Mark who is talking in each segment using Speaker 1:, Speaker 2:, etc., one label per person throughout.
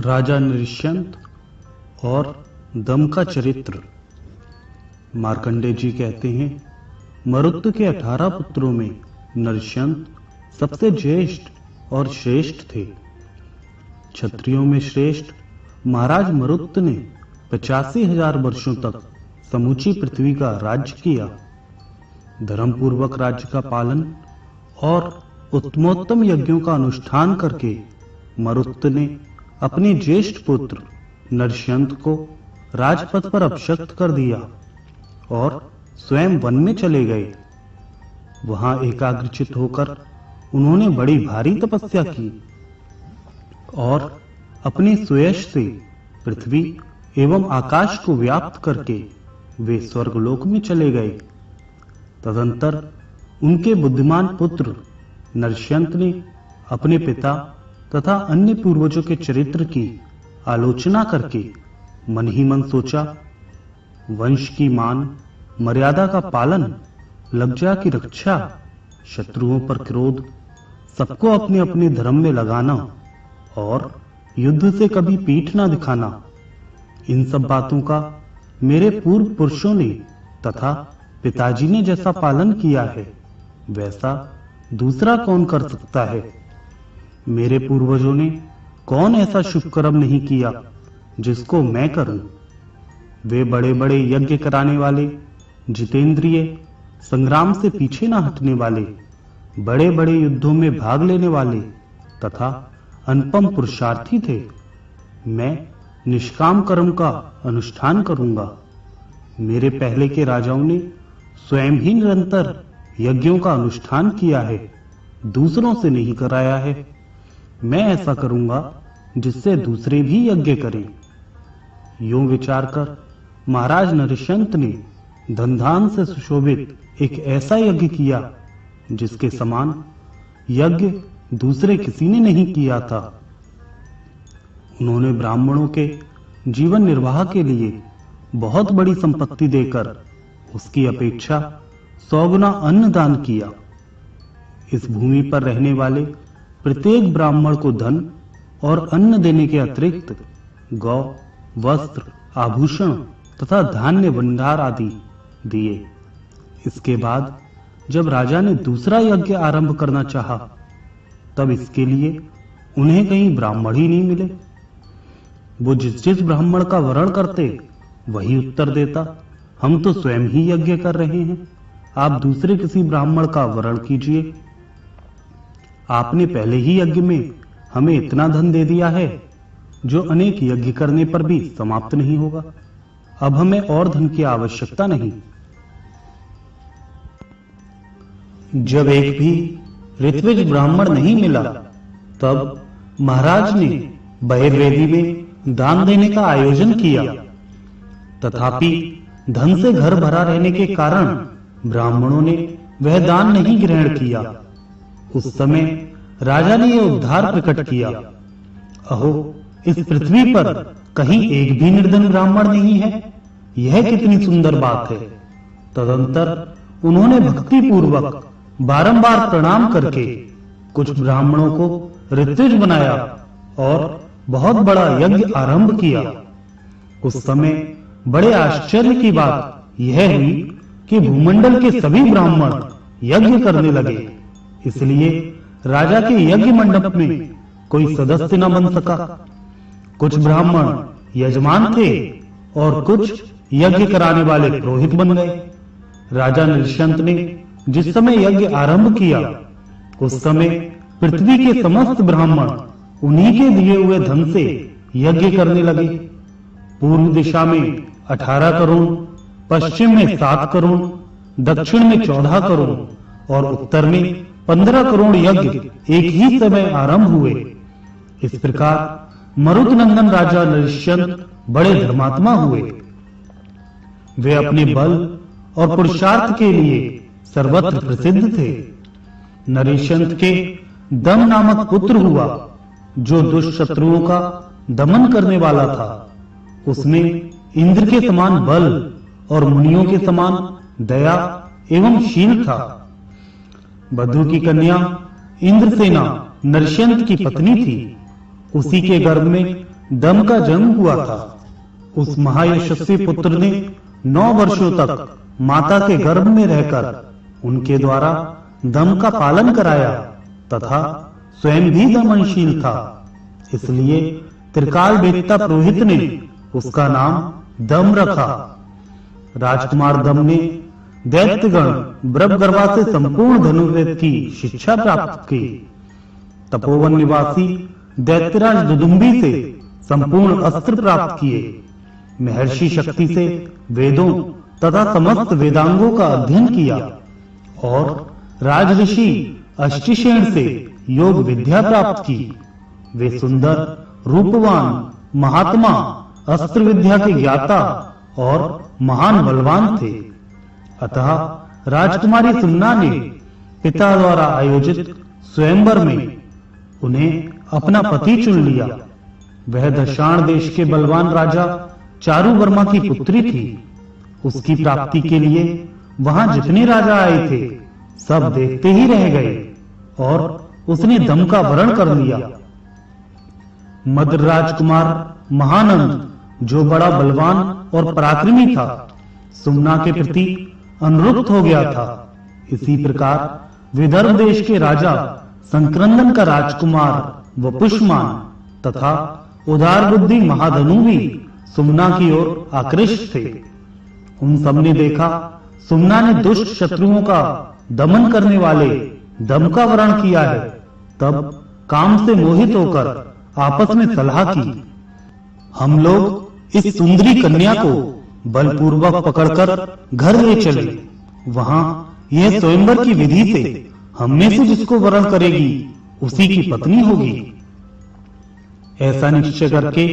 Speaker 1: राजा नृशंत और दम का चरित्र। मार्कंडेय जी कहते हैं, मरुत के 18 पुत्रों में नृशंत सबसे ज्येष्ठ और श्रेष्ठ थे। क्षत्रियों में श्रेष्ठ महाराज मरुत ने 85,000 वर्षों तक समूची पृथ्वी का राज्य किया। धर्मपूर्वक राज्य का पालन और उत्तमोत्तम यज्ञों का अनुष्ठान करके मरुत ने अपने ज्येष्ठ पुत्र नृशंत को राजपथ पर अभिषिक्त कर दिया और स्वयं वन में चले गए। वहां एकाग्रचित होकर उन्होंने बड़ी भारी तपस्या की और अपने स्वयश से पृथ्वी एवं आकाश को व्याप्त करके वे स्वर्गलोक में चले गए। तदंतर उनके बुद्धिमान पुत्र नृशंत ने अपने पिता तथा अन्य पूर्वजों के चरित्र की आलोचना करके मन ही मन सोचा, वंश की मान मर्यादा का पालन, लज्जा की रक्षा, शत्रुओं पर क्रोध, सबको अपने अपने धर्म में लगाना और युद्ध से कभी पीठ ना दिखाना, इन सब बातों का मेरे पूर्व पुरुषों ने तथा पिताजी ने जैसा पालन किया है वैसा दूसरा कौन कर सकता है। मेरे पूर्वजों ने कौन ऐसा शुभ कर्म नहीं किया जिसको मैं करूं। वे बड़े बड़े यज्ञ कराने वाले, जितेंद्रिय, संग्राम से पीछे न हटने वाले, बड़े बड़े युद्धों में भाग लेने वाले तथा अनुपम पुरुषार्थी थे। मैं निष्काम कर्म का अनुष्ठान करूंगा। मेरे पहले के राजाओं ने स्वयं ही निरंतर यज्ञों का अनुष्ठान किया है, दूसरों से नहीं कराया है। मैं ऐसा करूंगा जिससे दूसरे भी यज्ञ करें। यूं विचार कर महाराज नृशंत ने धनधान से सुशोभित एक ऐसा यज्ञ किया जिसके समान यज्ञ दूसरे किसी ने नहीं किया था। उन्होंने ब्राह्मणों के जीवन निर्वाह के लिए बहुत बड़ी संपत्ति देकर उसकी अपेक्षा 100 गुना अन्न दान किया। इस भूमि पर रहने वाले प्रत्येक ब्राह्मण को धन और अन्न देने के अतिरिक्त गौ, वस्त्र, आभूषण तथा धान्य भंडार आदि दिए। इसके बाद जब राजा ने दूसरा यज्ञ आरंभ करना चाहा, तब इसके लिए उन्हें कहीं ब्राह्मण ही नहीं मिले। वो जिस जिस ब्राह्मण का वरण करते वही उत्तर देता, हम तो स्वयं ही यज्ञ कर रहे हैं, आप दूसरे किसी ब्राह्मण का वरण कीजिए। आपने पहले ही यज्ञ में हमें इतना धन दे दिया है जो अनेक यज्ञ करने पर भी समाप्त नहीं होगा। अब हमें और धन की आवश्यकता नहीं। जब एक भी ऋत्विज ब्राह्मण नहीं मिला, तब महाराज ने बहिर्वेदी में दान देने का आयोजन किया। तथापि धन से घर भरा रहने के कारण ब्राह्मणों ने वह दान नहीं ग्रहण किया। उस समय राजा ने यह उद्धार प्रकट किया, अहो, इस पृथ्वी पर कहीं एक भी निर्धन ब्राह्मण नहीं है। यह कितनी सुंदर बात है। तदंतर उन्होंने भक्ति पूर्वक बारंबार प्रणाम करके कुछ ब्राह्मणों को ऋत्विज बनाया और बहुत बड़ा यज्ञ आरंभ किया। उस समय बड़े आश्चर्य की बात यह हुई कि भूमंडल के सभी ब्राह्मण यज्ञ करने लगे। इसलिए राजा के यज्ञ मंडप में कोई सदस्य न बन सका। कुछ ब्राह्मण यजमान थे और कुछ यज्ञ कराने वाले पुरोहित बन गए। राजा नृशंत ने जिस समय यज्ञ आरंभ किया, उस समय पृथ्वी के समस्त ब्राह्मण उन्हीं के दिए हुए धन से यज्ञ करने लगे। पूर्व दिशा में 18 करोड़, पश्चिम में 7 करोड़, दक्षिण में 14 करोड़ और उत्तर में 15 करोड़ यज्ञ एक ही समय आरंभ हुए। इस प्रकार मरुतनंदन राजा नृशंत बड़े धर्मात्मा हुए। वे अपने बल और पुरुषार्थ के लिए सर्वत्र प्रसिद्ध थे। नृशंत के दम नामक पुत्र हुआ, जो दुष्ट शत्रुओं का दमन करने वाला था। उसमें इंद्र के समान बल और मुनियों के समान दया एवं शील था। बद्रु की कन्या इंद्रसेना नृशंत की पत्नी थी। उसी के गर्भ में दम का जन्म हुआ था। उस महायशस्वी पुत्र ने 9 वर्षों तक माता के गर्भ में रहकर उनके द्वारा दम का पालन कराया तथा स्वयं भी दमनशील था। इसलिए त्रिकाल वेत्ता पुरोहित ने उसका नाम दम रखा। राजकुमार दम ने दैत्यगण ब्रह्मगर्भा से संपूर्ण धनुर्वेद की शिक्षा प्राप्त की। तपोवन निवासी दैत्यराज दुदुम्बी से संपूर्ण अस्त्र प्राप्त किए। महर्षि शक्ति से वेदों तथा समस्त वेदांगों का अध्ययन किया और राजऋषि अष्टिशेन से योग विद्या प्राप्त की। वे सुंदर, रूपवान, महात्मा, अस्त्र विद्या के ज्ञाता और महान बलवान थे। अतः राजकुमारी सुमना ने पिता द्वारा आयोजित स्वयंवर में उन्हें अपना पति चुन लिया। वह दशाण देश के बलवान राजा चारुवर्मा की पुत्री थी। उसकी प्राप्ति के लिए वहां जितने राजा आए थे सब देखते ही रह गए और उसने दम का वरण कर लिया। मद्र राजकुमार महानंद जो बड़ा बलवान और पराक्रमी था, सुमना के प्रति अनुरक्त हो गया था। इसी प्रकार विदर्भ देश के राजा संक्रंदन का राजकुमार वपुष्मान तथा उदार बुद्धि महाधनु भी सुमना की ओर आकृष्ट थे। उन सबने देखा सुमना ने दुष्ट शत्रुओं का दमन करने वाले दम का वरण किया है। तब काम से मोहित होकर आपस में सलाह की, हम लोग इस सुंदरी कन्या को बलपूर्वक पकड़कर घर ले चले। वहां यह स्वयंवर की विधि से हम में से जिसको वरण करेगी उसी की पत्नी होगी। ऐसा निश्चय करके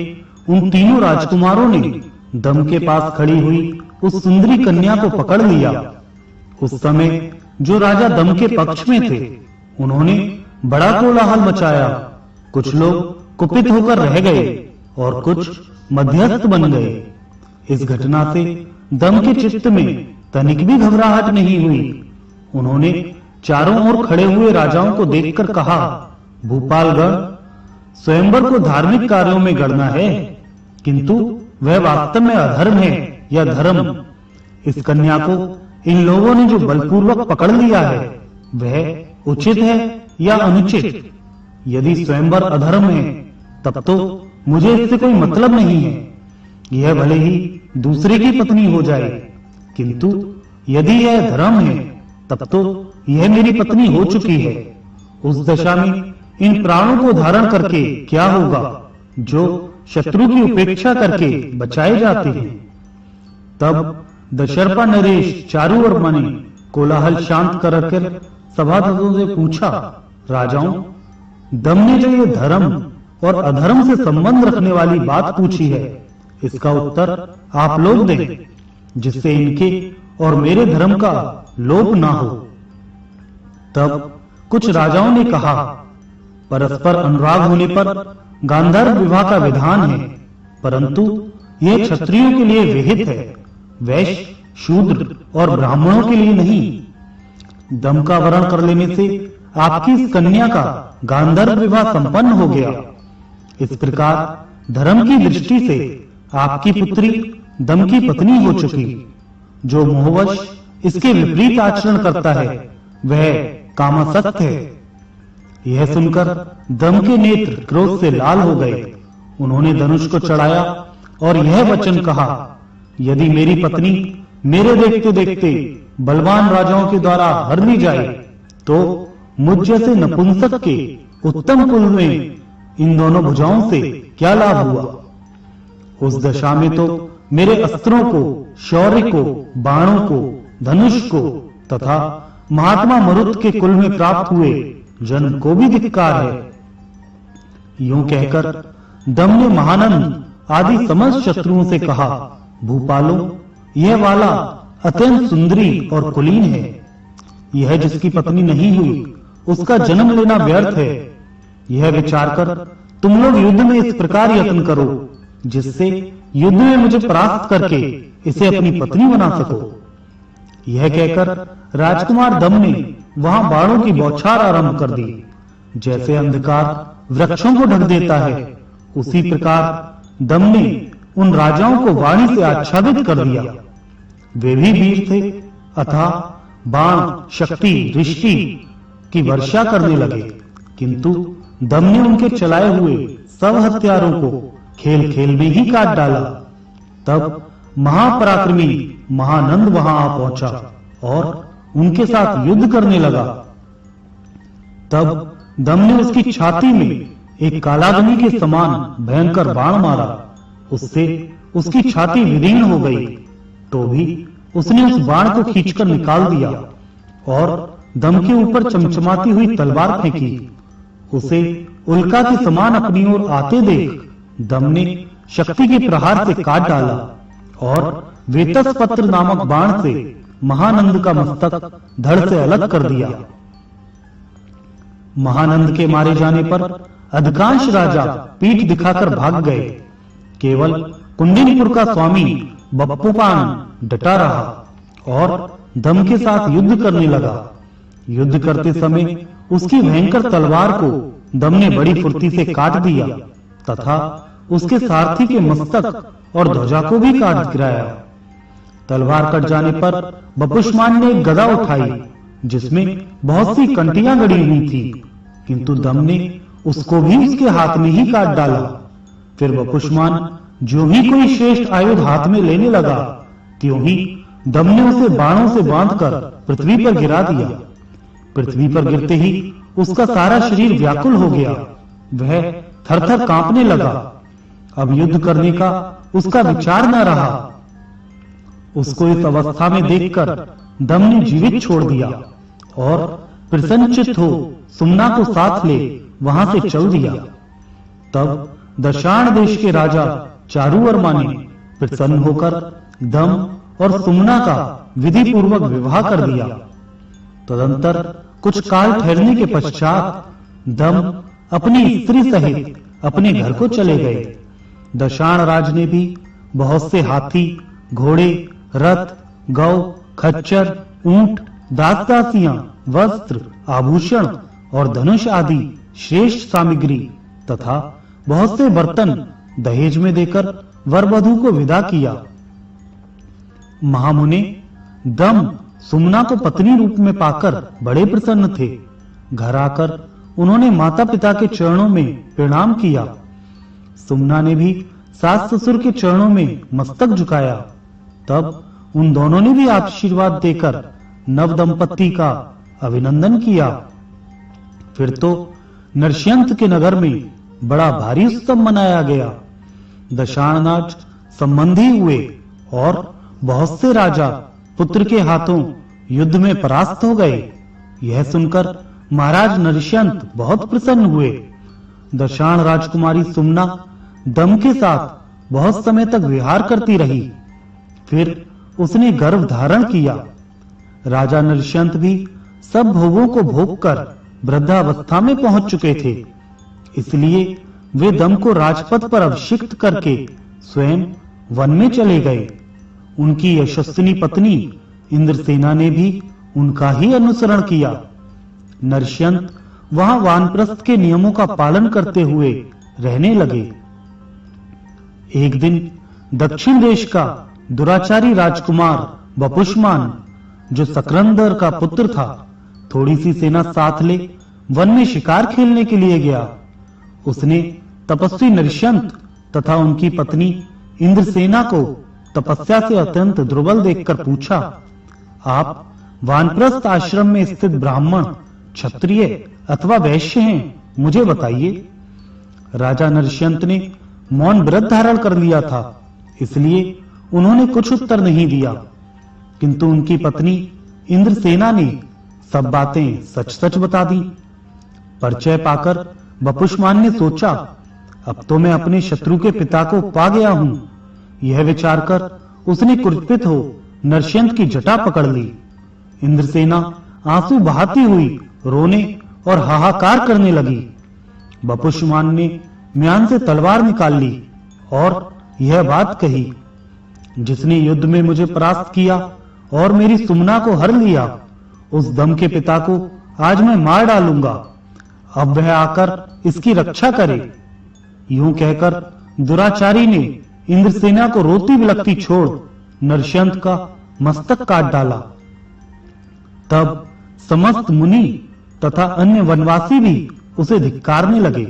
Speaker 1: उन तीनों राजकुमारों ने दम के पास खड़ी हुई उस सुंदरी कन्या को पकड़ लिया। उस समय जो राजा दम के पक्ष में थे उन्होंने बड़ा कोलाहल मचाया। कुछ लोग कुपित होकर रह गए और कुछ मध्यस्थ बन गए। इस घटना से दम के चित्त में तनिक भी घबराहट नहीं हुई। उन्होंने चारों ओर खड़े हुए राजाओं को देखकर कहा, भूपालगण, स्वयंवर को धार्मिक कार्यों में गढ़ना है, किंतु वह वास्तव में अधर्म है या धर्म। इस कन्या को इन लोगों ने जो बलपूर्वक पकड़ लिया है वह उचित है या अनुचित। यदि स्वयंवर अधर्म है तब तो मुझे इससे कोई मतलब नहीं है। यह भले ही दूसरे की पत्नी हो जाए, किंतु यदि यह धर्म है तब तो यह मेरी पत्नी हो चुकी है। उस दशा में इन प्राणों को धारण करके क्या होगा जो शत्रु की उपेक्षा करके बचाए जाते हैं। तब दशरपा नरेश चारुवर्मा ने कोलाहल शांत कर सभासदों से पूछा, राजाओं, दम ने जो ये धर्म और अधर्म से संबंध रखने वाली बात पूछी है, इसका उत्तर आप लोग दें, जिससे इनके और मेरे धर्म का लोप ना हो। तब कुछ राजाओं ने कहा, परस्पर अनुराग होने पर गांधर्व विवाह का विधान है, परंतु यह क्षत्रियों के लिए विहित है, वैश्य, शूद्र और ब्राह्मणों के लिए नहीं। दम का वरण कर लेने से आपकी इस कन्या का गांधर्व विवाह संपन्न हो गया। इस प्रकार धर्म की दृष्टि से आपकी पुत्री दम की पत्नी हो चुकी। जो मोहवश इसके विपरीत आचरण करता है वह कामासक्त है। यह सुनकर दम के नेत्र क्रोध से लाल हो गए। उन्होंने धनुष को चढ़ाया और यह वचन कहा, यदि मेरी पत्नी मेरे देखते देखते बलवान राजाओं के द्वारा हर ली जाए तो मुझ जैसे नपुंसक के उत्तम कुल में इन दोनों भुजाओं से क्या लाभ हुआ। उस दशा में तो मेरे अस्त्रों को, शौर्य को, बाणों को, धनुष को तथा महात्मा मरुत के कुल में प्राप्त हुए जन्म को भी धिक्कार है। यूं कहकर दम ने महानंद आदि समस्त शत्रुओं से कहा, भूपालों, यह वाला अत्यंत सुंदरी और कुलीन है। यह जिसकी पत्नी नहीं हुई उसका जन्म लेना व्यर्थ है। यह विचार कर तुम लोग युद्ध में इस प्रकार यत्न करो जिससे युद्ध में मुझे परास्त करके इसे अपनी पत्नी बना सको। यह कहकर राजकुमार दम ने वहां बाणों की बौछार आरंभ कर दी। जैसे अंधकार वृक्षों को ढक देता है, उसी प्रकार दम ने उन राजाओं को वाणी से आच्छादित कर दिया। वे भी वीर थे, अतः बाण, शक्ति, रिष्टि की वर्षा करने लगे, किंतु दम ने उनके चलाए हुए सब हथियारों को खेल खेल में ही काट डाला। तब महापराक्रमी महानंद वहां आ पहुंचा और उनके साथ युद्ध करने लगा। तब दम ने उसकी छाती में एक कालाग्नि के समान भयंकर बाण मारा। उससे उसकी छाती विदीर्ण हो गई, तो भी उसने उस बाण को खींचकर निकाल दिया और दम के ऊपर चमचमाती हुई तलवार फेंकी। उसे उल्का के समान अपनी ओर आते देख दम ने शक्ति के प्रहार से काट डाला और वेतस पत्र नामक बाण से महानंद का मस्तक धड़ से अलग कर दिया। महानंद के मारे जाने पर अधिकांश राजा पीठ दिखाकर भाग गए। केवल कुंडिनपुर का स्वामी बप्पुपान डटा रहा और दम के साथ युद्ध करने लगा। युद्ध करते समय उसकी भयंकर तलवार को दम ने बड़ी फुर्ती से काट दिया तथा उसके सारथी के मस्तक और ध्वजा को भी काट गिराया। तलवार कट जाने पर बपुष्मान ने एक गदा उठाई जिसमें बहुत सी कंटियां गड़ी हुई थी, किंतु दम ने उसको भी उसके हाथ में ही काट डाला। फिर बपुष्मान जो ही कोई श्रेष्ठ आयुध हाथ में लेने लगा, त्यों ही दम ने उसे बाणों से बांधकर पृथ्वी पर गिरा दिया। पृथ्वी पर गिरते ही उसका सारा शरीर व्याकुल हो गया। वह थर-थर कांपने लगा। अब युद्ध करने का उसका विचार न रहा। उसको इस अवस्था में देखकर दम ने जीवित छोड़ दिया और प्रसन्नचित्त हो सुमना को साथ ले वहां से चल दिया। तब दशाण देश के राजा चारुवर्मा ने प्रसन्न होकर दम और सुमना का विधि पूर्वक विवाह कर दिया। तदंतर कुछ काल ठहरने के पश्चात दम अपनी स्त्री सहित अपने घर को चले गए। दशाण राज ने भी बहुत से हाथी, घोड़े, रथ, गौ, खच्चर, ऊंट, दास-दासियां, वस्त्र, आभूषण और धनुष आदि श्रेष्ठ सामग्री तथा बहुत से बर्तन दहेज में देकर वर-वधू को विदा किया। महामुनि दम सुमना को पत्नी रूप में पाकर बड़े प्रसन्न थे। घर आकर उन्होंने माता-पिता के चरणों में प्रणाम किया। सुमना ने भी सास ससुर के चरणों में मस्तक झुकाया। तब उन दोनों ने भी आशीर्वाद देकर नव दंपति का अभिनंदन किया। फिर तो नरसिंह के नगर में बड़ा भारी उत्सव मनाया गया। दशाणराज संबंधी हुए और बहुत से राजा पुत्र के हाथों युद्ध में परास्त हो गए। यह सुनकर महाराज नरसिंह बहुत प्रसन्न हुए। दशाण राजकुमारी सुमना दम के साथ बहुत समय तक विहार करती रही। फिर उसने गर्भ धारण किया। राजा नरसिंह भी सब भोगों को भोग कर वृद्धावस्था में पहुंच चुके थे, इसलिए वे दम को राजपथ पर अभिषिक्त करके स्वयं वन में चले गए। उनकी यशस्विनी पत्नी इंद्रसेना ने भी उनका ही अनुसरण किया। नरसिंह वहां वानप्रस्थ के नियमों का पालन करते हुए रहने लगे। एक दिन दक्षिण देश का दुराचारी राजकुमार बपुष्मान, जो सकरंदर का पुत्र था, थोड़ी सी सेना साथ ले वन में शिकार खेलने के लिए गया। उसने तपस्वी नरसिंह तथा उनकी पत्नी इंद्रसेना को तपस्या से अत्यंत दुर्बल देखकर पूछा, आप वानप्रस्थ आश्रम में स्थित ब्राह्मण, क्षत्रिय अथवा वैश्य हैं? मुझे बताइए। राजा नरसिंह ने मौन व्रत धारण कर लिया था, इसलिए उन्होंने कुछ उत्तर नहीं दिया। किंतु उनकी पत्नी इंद्रसेना ने सब बातें सच-सच बता दी। परिचय पाकर बपुष्मान ने सोचा, अब तो मैं अपने शत्रु के पिता को पा गया हूं। यह विचार कर उसने कुपित हो नरसिंह की जटा पकड़ ली। इंद्रसेना आंसू बहाती हुई रोने और हाहाकार करने लगी। बपुष्मान ने म्यान से तलवार निकाल ली और यह बात कही, जिसने युद्ध में मुझे परास्त किया और मेरी सुमना को हर लिया, उस दम के पिता को आज मैं मार डालूंगा। अब वह आकर इसकी रक्षा करे। यूं कहकर दुराचारी ने इंद्रसेना को रोती बिलखती छोड़ नरशंत का मस्तक काट डाला। तब समस्त मुनि तथा अन्य वनवासी भी उसे धिक्कारने लगे।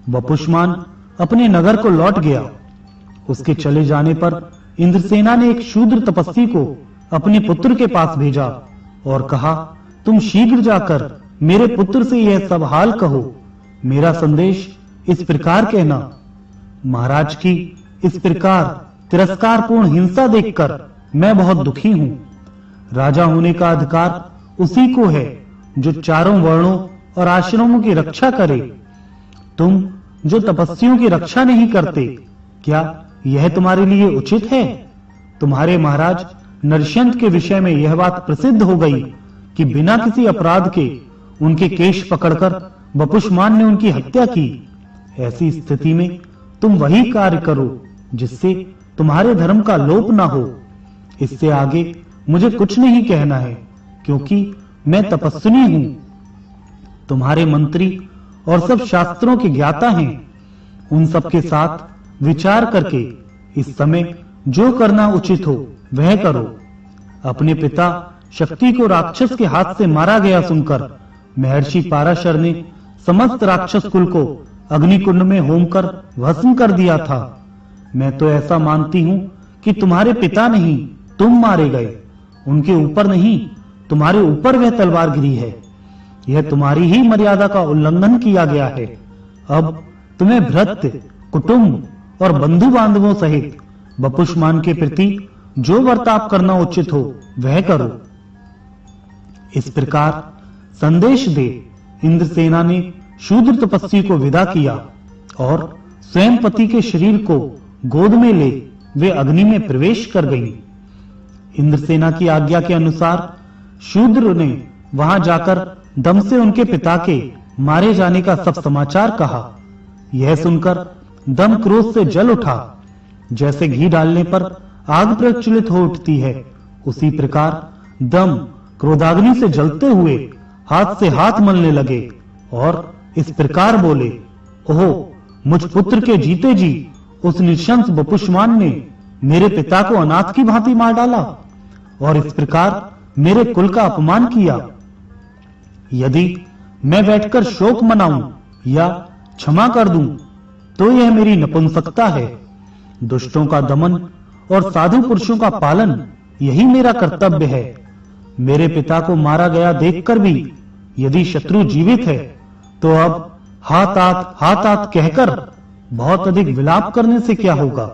Speaker 1: वपुष्मान अपने नगर को लौट गया। उसके चले जाने पर इंद्रसेना ने एक शूद्र तपस्वी को अपने पुत्र के पास भेजा और कहा, तुम शीघ्र जाकर मेरे पुत्र से यह सब हाल कहो। मेरा संदेश इस प्रकार कहना, महाराज की इस प्रकार तिरस्कारपूर्ण हिंसा देखकर मैं बहुत दुखी हूं। राजा होने का अधिकार उसी को है जो चारों वर्णों और आश्रमों की रक्षा करे। तुम जो तपस्वियों की रक्षा नहीं करते, क्या यह तुम्हारे लिए उचित है? तुम्हारे महाराज नरशंत के विषय में यह बात प्रसिद्ध हो गई कि बिना किसी अपराध के उनके केश पकड़कर वपुष्मान ने उनकी हत्या की। ऐसी स्थिति में तुम वही कार्य करो जिससे तुम्हारे धर्म का लोप ना हो। इससे आगे मुझे कुछ नहीं कहना है, क्योंकि मैं तपस्विनी हूं। तुम्हारे मंत्री और सब शास्त्रों के ज्ञाता हैं। उन सब के साथ विचार करके इस समय जो करना उचित हो वह करो। अपने पिता शक्ति को राक्षस के हाथ से मारा गया सुनकर महर्षि पाराशर ने समस्त राक्षस कुल को अग्निकुंड में होम कर भस्म कर दिया था। मैं तो ऐसा मानती हूं कि तुम्हारे पिता नहीं, तुम मारे गए। उनके ऊपर नहीं, तुम्हारे ऊपर वह तलवार गिरी है। यह तुम्हारी ही मर्यादा का उल्लंघन किया गया है। अब तुम्हें भृत्य, कुटुंब और बंधु बांधवों सहित वपुष्मान के प्रति जो बर्ताव करना उचित हो वह करो। इस प्रकार संदेश दे इंद्रसेना ने शूद्र तपस्वी को विदा किया और स्वयं पति के शरीर को गोद में ले वे अग्नि में प्रवेश कर गईं। इंद्रसेना की आज्ञा के अनुसार शूद्र ने वहां जाकर दम से उनके पिता के मारे जाने का सब समाचार कहा। यह सुनकर दम क्रोध से जल उठा। जैसे घी डालने पर आग प्रज्वलित हो उठती है, उसी प्रकार दम क्रोधाग्नि से जलते हुए हाथ से हाथ मलने लगे और इस प्रकार बोले, ओहो, मुझ पुत्र के जीते जी उस निशंस वपुष्मान ने मेरे पिता को अनाथ की भांति मार डाला और इस प्रकार मेरे कुल का अपमान किया। यदि मैं बैठकर शोक मनाऊं या क्षमा कर दूं, तो यह मेरी नपुंसकता है। दुष्टों का दमन और साधु पुरुषों का पालन यही मेरा कर्तव्य है। मेरे पिता को मारा गया देखकर भी यदि शत्रु जीवित है, तो अब हाथ आत कहकर बहुत अधिक विलाप करने से क्या होगा।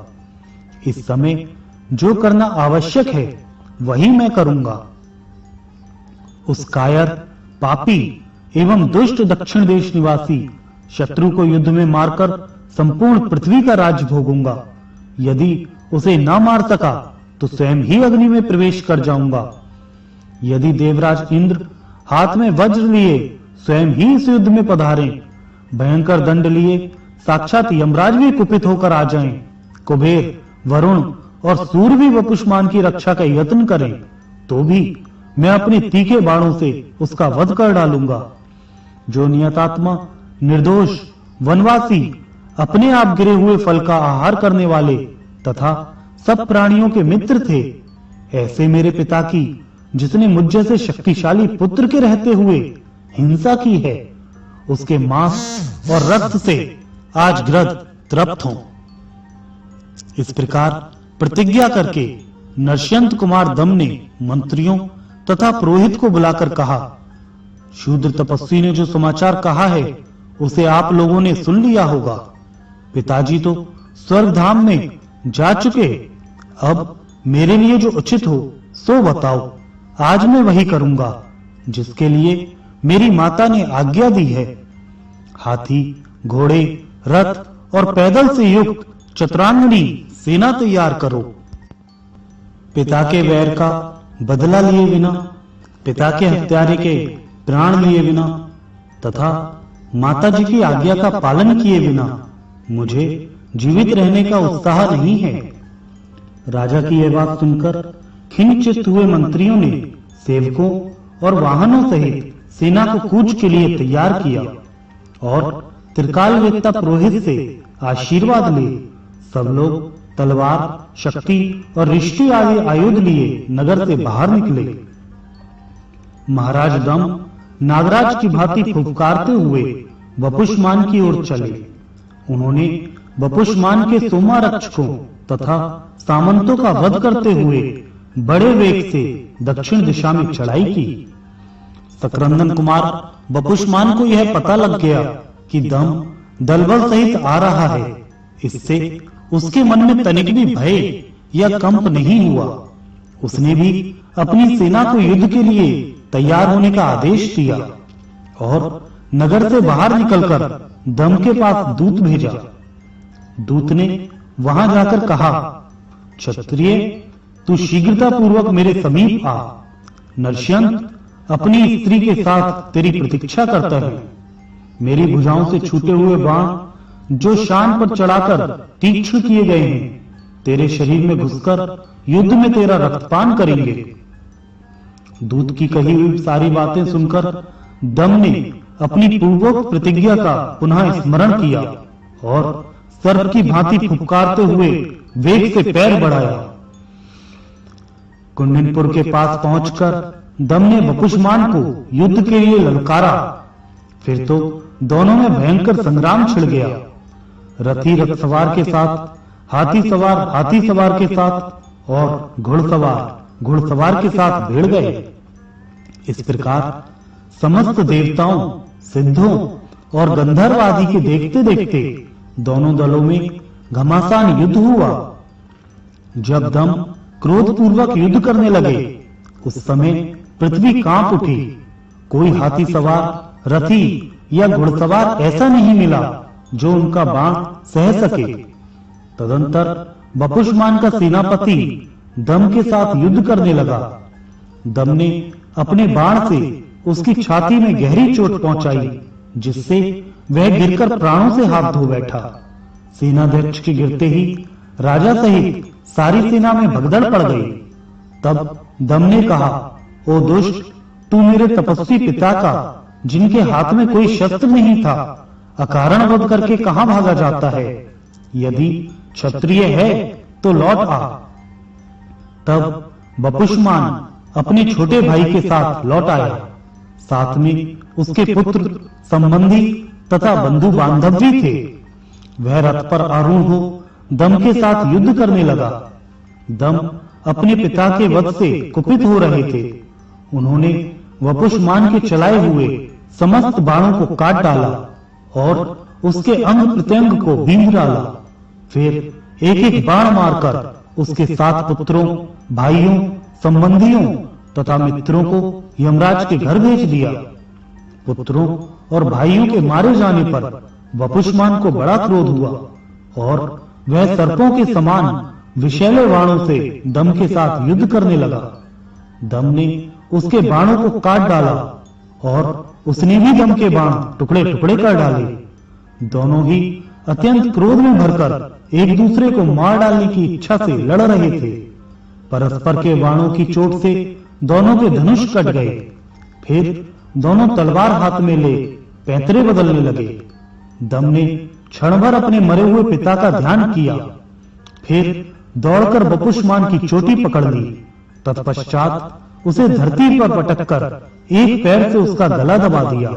Speaker 1: इस समय जो करना आवश्यक है वही मैं करूंगा। उस कायर, पापी एवं दुष्ट दक्षिण देश निवासी शत्रु को युद्ध में मारकर संपूर्ण पृथ्वी का राज्य भोगूंगा। यदि उसे न मार सका तो स्वयं ही अग्नि में प्रवेश कर जाऊंगा। यदि देवराज इंद्र हाथ में वज्र लिए स्वयं ही इस युद्ध में पधारें, भयंकर दंड लिए साक्षात यमराज भी कुपित होकर आ जाएं, कुबेर, वरुण और सूर्य भी वपुष्मान की रक्षा का यत्न करें, तो भी मैं अपने तीखे बाणों से उसका वध कर डालूंगा। जो नियतात्मा, निर्दोष, वनवासी, अपने आप गिरे हुए फल का आहार करने वाले तथा सब प्राणियों के मित्र थे, ऐसे मेरे पिता की जिसने मुझ जैसे शक्तिशाली पुत्र के रहते हुए हिंसा की है, उसके मांस और रक्त से आज ग्रद तृप्त हों। इस प्रकार प्रतिज्ञा करके नरशंत कुमार दम ने मंत्रियों तथा पुरोहित को बुलाकर कहा, शूद्र तपस्वी ने जो समाचार कहा है उसे आप लोगों ने सुन लिया होगा। पिताजी तो स्वर्ग धाम में जा चुके। अब मेरे लिए जो उचित हो सो बताओ। आज मैं वही करूंगा जिसके लिए मेरी माता ने आज्ञा दी है। हाथी, घोड़े, रथ और पैदल से युक्त चतुरांगनी सेना तैयार करो। पिता के वैर का बदला लिए बिना, पिता के हत्यारे के प्राण लिए बिना तथा माता जी की आज्ञा का पालन किए बिना मुझे जीवित रहने का उत्साह नहीं है। राजा की यह बात सुनकर खिन्नचित्त हुए मंत्रियों ने सेवकों और वाहनों सहित सेना को कूच के लिए तैयार किया और त्रिकालवेत्ता पुरोहित से आशीर्वाद लिए सब लोग तलवार, शक्ति और रिष्टि आदि आयुध लिए नगर से बाहर निकले। महाराज दम नागराज की भांति फुफकारते हुए वपुष्मान की ओर चले। उन्होंने वपुष्मान के सोमा रक्षकों तथा सामंतों का वध करते हुए बड़े वेग से दक्षिण दिशा में चढ़ाई की। सकरंदन कुमार वपुष्मान को यह पता लग गया कि दम दलबल सहित आ रहा है। इससे उसके मन में तनिक भी भय या कंप नहीं हुआ। उसने भी अपनी सेना को युद्ध के लिए तैयार होने का आदेश दिया और नगर से बाहर निकलकर दम के पास दूत भेजा। दूत ने वहां जाकर कहा, क्षत्रिय, तू शीघ्रता पूर्वक मेरे समीप आ। नरश्यंत अपनी स्त्री के साथ तेरी प्रतीक्षा करता है। मेरी भुजाओं से छूटे हुए बाण जो शान पर चढ़ाकर तीक्ष्ण किए गए हैं, तेरे शरीर में घुसकर युद्ध में तेरा रक्तपान करेंगे। दूत की कही हुई सारी बातें सुनकर दम ने अपनी पूर्वोक्त प्रतिज्ञा का पुनः स्मरण किया और सर्प की भांति फुफकारते हुए वेग से पैर बढ़ाया। कुंडनपुर के पास पहुंचकर दम ने वपुष्मान को युद्ध के लिए ललकारा। फिर तो दोनों में भयंकर संग्राम छिड़ गया। रथी रथ सवार के साथ, हाथी सवार के साथ और घुड़सवार के साथ भिड़ गए। इस प्रकार समस्त देवताओं, सिद्धों और गंधर्व आदि के देखते देखते दोनों दलों में घमासान युद्ध हुआ। जब दम क्रोध पूर्वक युद्ध करने लगे, उस समय पृथ्वी कांप उठी। कोई हाथी सवार, रथी या घुड़सवार ऐसा नहीं मिला जो उनका बाण सह सके। तदंतर वपुष्मान का सेनापति दम के साथ युद्ध करने लगा। दम ने अपने बाण से उसकी छाती में गहरी चोट पहुंचाई, जिससे वह गिरकर प्राणों से हाथ धो बैठा। सेनाध्यक्ष के गिरते ही राजा सहित सारी सेना में भगदड़ पड़ गई। तब दम ने कहा, ओ दुष्ट, तू मेरे तपस्वी पिता का, जिनके हाथ में कोई शस्त्र नहीं था, अकारण वध करके कहां भागा जाता है? यदि क्षत्रिय है तो लौट आ। तब वपुष्मान अपने छोटे भाई के साथ लौट आया। साथ में उसके पुत्र, संबंधी तथा बंधु बांधव भी थे। वह रथ पर आरूढ़ हो दम के साथ युद्ध करने लगा। दम अपने पिता के वध से कुपित हो रहे थे। उन्होंने वपुष्मान के चलाए हुए समस्त बाणों को काट डाला और उसके अंग प्रत्यंग को बींध डाला। फिर एक एक बाण मारकर उसके 7 पुत्रों, भाइयों, संबंधियों तथा मित्रों को यमराज के घर भेज दिया। पुत्रों और भाइयों के मारे जाने पर वपुष्मान को बड़ा क्रोध हुआ और वह सर्पों के समान विषैले बाणों से दम के साथ युद्ध करने लगा। दम ने उसके बाणों को काट डाला और उसने भी दम के बाण टुकड़े टुकड़े कर डाले। दोनों ही अत्यंत क्रोध में भरकर एक दूसरे को मार डालने की इच्छा से लड़ रहे थे। परस्पर के बाणों की चोट से दोनों के धनुष कट गए। फिर दोनों तलवार हाथ में ले पैंतरे बदलने लगे। दम ने क्षण भर अपने मरे हुए पिता का ध्यान किया, फिर दौड़कर वपुष्मान की चोटी पकड़ ली। तत्पश्चात उसे धरती पर पटककर एक पैर से उसका गला दबा दिया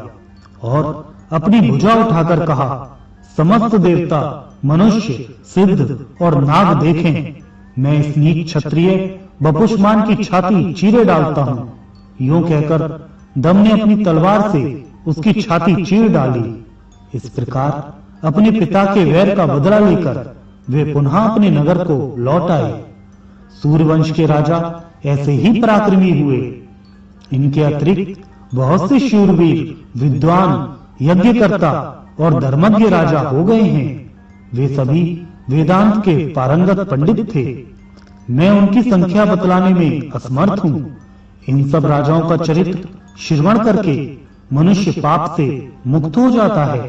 Speaker 1: और अपनी भुजा उठाकर कहा, समस्त देवता, मनुष्य, सिद्ध और नाग देखें, मैं इस नीच क्षत्रिय वपुष्मान की छाती चीरे डालता हूं। यूं कहकर दम ने अपनी तलवार से उसकी छाती चीर डाली। इस प्रकार अपने पिता के वैर का बदला लेकर वे पुनः अपने नगर को लौट आए। सूर्यवंश के राजा ऐसे ही पराक्रमी हुए। इनके अतिरिक्त बहुत से शूरवीर, विद्वान, यज्ञकर्ता और धर्मज्ञ राजा हो गए हैं। वे सभी वेदांत के पारंगत पंडित थे। मैं उनकी संख्या बतलाने में असमर्थ हूं। इन सब राजाओं का चरित्र श्रवण करके मनुष्य पाप से मुक्त हो जाता है।